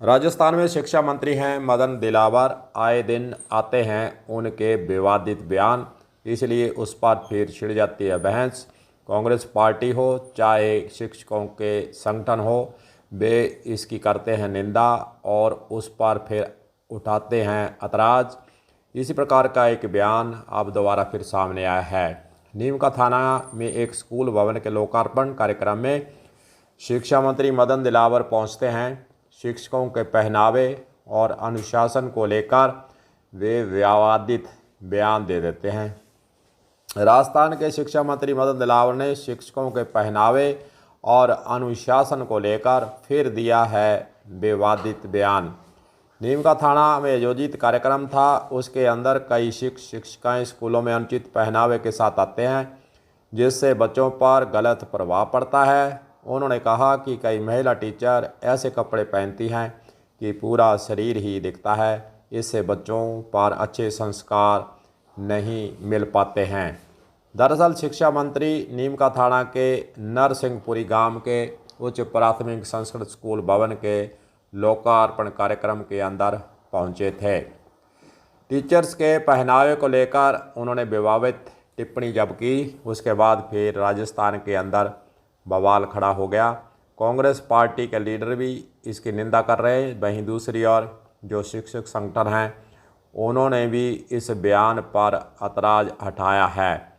राजस्थान में शिक्षा मंत्री हैं मदन दिलावर। आए दिन आते हैं उनके विवादित बयान, इसलिए उस पर फिर छिड़ जाती है बहस। कांग्रेस पार्टी हो चाहे शिक्षकों के संगठन हो, वे इसकी करते हैं निंदा और उस पर फिर उठाते हैं ऐतराज़। इसी प्रकार का एक बयान अब दोबारा फिर सामने आया है। नीम का थाना में एक स्कूल भवन के लोकार्पण कार्यक्रम में शिक्षा मंत्री मदन दिलावर पहुंचते हैं। शिक्षकों के पहनावे और अनुशासन को लेकर वे विवादित बयान दे देते हैं। राजस्थान के शिक्षा मंत्री मदन दिलावर ने शिक्षकों के पहनावे और अनुशासन को लेकर फिर दिया है विवादित बयान। नीम का थाना में आयोजित कार्यक्रम था, उसके अंदर कई शिक्षिकाएं स्कूलों में अनुचित पहनावे के साथ आते हैं, जिससे बच्चों पर गलत प्रभाव पड़ता है। उन्होंने कहा कि कई महिला टीचर ऐसे कपड़े पहनती हैं कि पूरा शरीर ही दिखता है, इससे बच्चों पर अच्छे संस्कार नहीं मिल पाते हैं। दरअसल शिक्षा मंत्री नीम का थाना के नरसिंहपुरी गांव के उच्च प्राथमिक संस्कृत स्कूल भवन के लोकार्पण कार्यक्रम के अंदर पहुंचे थे। टीचर्स के पहनावे को लेकर उन्होंने विवादित टिप्पणी जब की, उसके बाद फिर राजस्थान के अंदर बवाल खड़ा हो गया। कांग्रेस पार्टी के लीडर भी इसकी निंदा कर रहे हैं, वहीं दूसरी ओर जो शिक्षक संगठन हैं उन्होंने भी इस बयान पर ऐतराज़ हटाया है।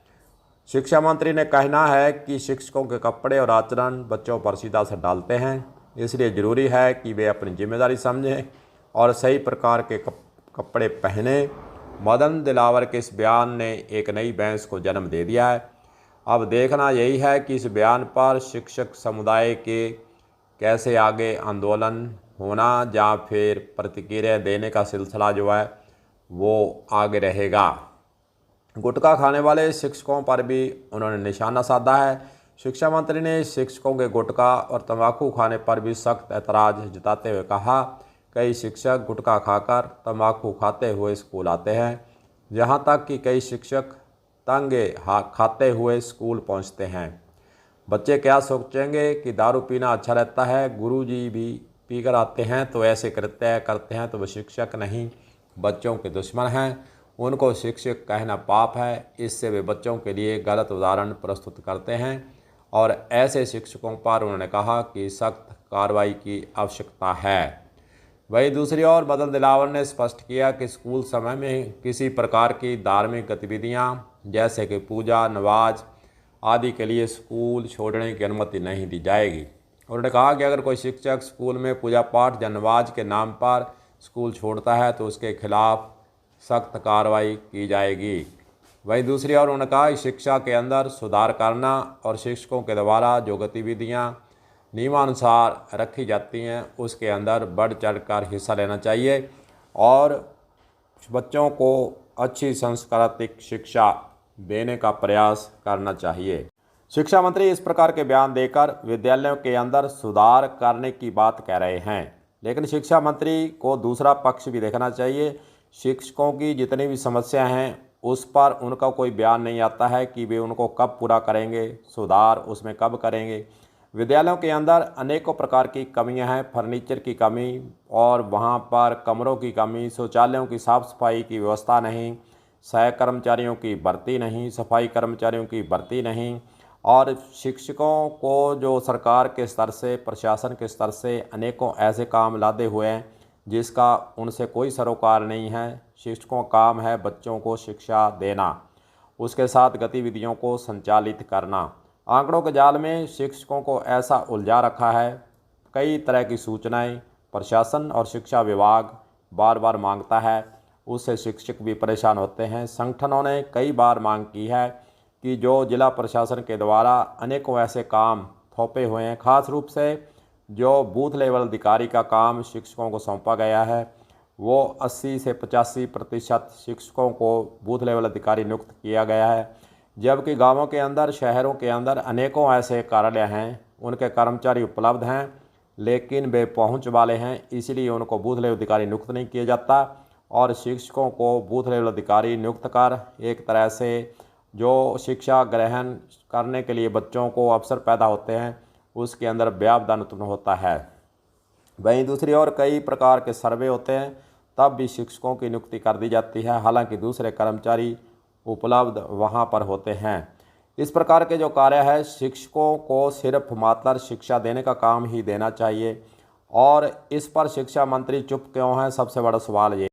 शिक्षा मंत्री ने कहना है कि शिक्षकों के कपड़े और आचरण बच्चों पर सीधा असर डालते हैं, इसलिए ज़रूरी है कि वे अपनी जिम्मेदारी समझें और सही प्रकार के कपड़े पहने। मदन दिलावर के इस बयान ने एक नई बहस को जन्म दे दिया है। अब देखना यही है कि इस बयान पर शिक्षक समुदाय के कैसे आगे आंदोलन होना या फिर प्रतिक्रिया देने का सिलसिला जो है वो आगे रहेगा। गुटखा खाने वाले शिक्षकों पर भी उन्होंने निशाना साधा है। शिक्षा मंत्री ने शिक्षकों के गुटखा और तंबाकू खाने पर भी सख्त ऐतराज़ जताते हुए कहा, कई शिक्षक गुटखा खाकर तंबाकू खाते हुए स्कूल आते हैं, यहाँ तक कि कई शिक्षक तंगे खाते हुए स्कूल पहुँचते हैं। बच्चे क्या सोचेंगे कि दारू पीना अच्छा रहता है, गुरुजी भी पीकर आते हैं तो ऐसे करते हैं तो वो शिक्षक नहीं बच्चों के दुश्मन हैं, उनको शिक्षक कहना पाप है। इससे वे बच्चों के लिए गलत उदाहरण प्रस्तुत करते हैं और ऐसे शिक्षकों पर उन्होंने कहा कि सख्त कार्रवाई की आवश्यकता है। वहीं दूसरी ओर मदन दिलावर ने स्पष्ट किया कि स्कूल समय में किसी प्रकार की धार्मिक गतिविधियां जैसे कि पूजा नमाज आदि के लिए स्कूल छोड़ने की अनुमति नहीं दी जाएगी। उन्होंने कहा कि अगर कोई शिक्षक स्कूल में पूजा पाठ या नमाज के नाम पर स्कूल छोड़ता है तो उसके खिलाफ सख्त कार्रवाई की जाएगी। वहीं दूसरी ओर उन्होंने कहा कि शिक्षा के अंदर सुधार करना और शिक्षकों के द्वारा जो गतिविधियां नियमानुसार रखी जाती हैं उसके अंदर बढ़ चढ़कर हिस्सा लेना चाहिए और बच्चों को अच्छी सांस्कृतिक शिक्षा देने का प्रयास करना चाहिए। शिक्षा मंत्री इस प्रकार के बयान देकर विद्यालयों के अंदर सुधार करने की बात कह रहे हैं, लेकिन शिक्षा मंत्री को दूसरा पक्ष भी देखना चाहिए। शिक्षकों की जितनी भी समस्याएं हैं उस पर उनका कोई बयान नहीं आता है कि वे उनको कब पूरा करेंगे, सुधार उसमें कब करेंगे। विद्यालयों के अंदर अनेकों प्रकार की कमियां हैं, फर्नीचर की कमी और वहां पर कमरों की कमी, शौचालयों की साफ़ सफाई की व्यवस्था नहीं, सह कर्मचारियों की भर्ती नहीं, सफाई कर्मचारियों की भर्ती नहीं और शिक्षकों को जो सरकार के स्तर से प्रशासन के स्तर से अनेकों ऐसे काम लादे हुए हैं जिसका उनसे कोई सरोकार नहीं है। शिक्षकों का काम है बच्चों को शिक्षा देना, उसके साथ गतिविधियों को संचालित करना। आंकड़ों के जाल में शिक्षकों को ऐसा उलझा रखा है, कई तरह की सूचनाएं प्रशासन और शिक्षा विभाग बार बार मांगता है, उससे शिक्षक भी परेशान होते हैं। संगठनों ने कई बार मांग की है कि जो जिला प्रशासन के द्वारा अनेकों ऐसे काम थोपे हुए हैं, खास रूप से जो बूथ लेवल अधिकारी का काम शिक्षकों को सौंपा गया है, वो 80 से 85% शिक्षकों को बूथ लेवल अधिकारी नियुक्त किया गया है, जबकि गांवों के अंदर शहरों के अंदर अनेकों ऐसे कार्यालय हैं, उनके कर्मचारी उपलब्ध हैं लेकिन वे पहुंच वाले हैं, इसलिए उनको बूथ लेवल अधिकारी नियुक्त नहीं किया जाता और शिक्षकों को बूथ लेवल अधिकारी नियुक्त कर एक तरह से जो शिक्षा ग्रहण करने के लिए बच्चों को अवसर पैदा होते हैं उसके अंदर व्यवधान उत्पन्न होता है। वहीं दूसरी ओर कई प्रकार के सर्वे होते हैं, तब भी शिक्षकों की नियुक्ति कर दी जाती है, हालांकि दूसरे कर्मचारी उपलब्ध वहां पर होते हैं। इस प्रकार के जो कार्य है, शिक्षकों को सिर्फ मात्र शिक्षा देने का काम ही देना चाहिए। और इस पर शिक्षा मंत्री चुप क्यों हैं, सबसे बड़ा सवाल ये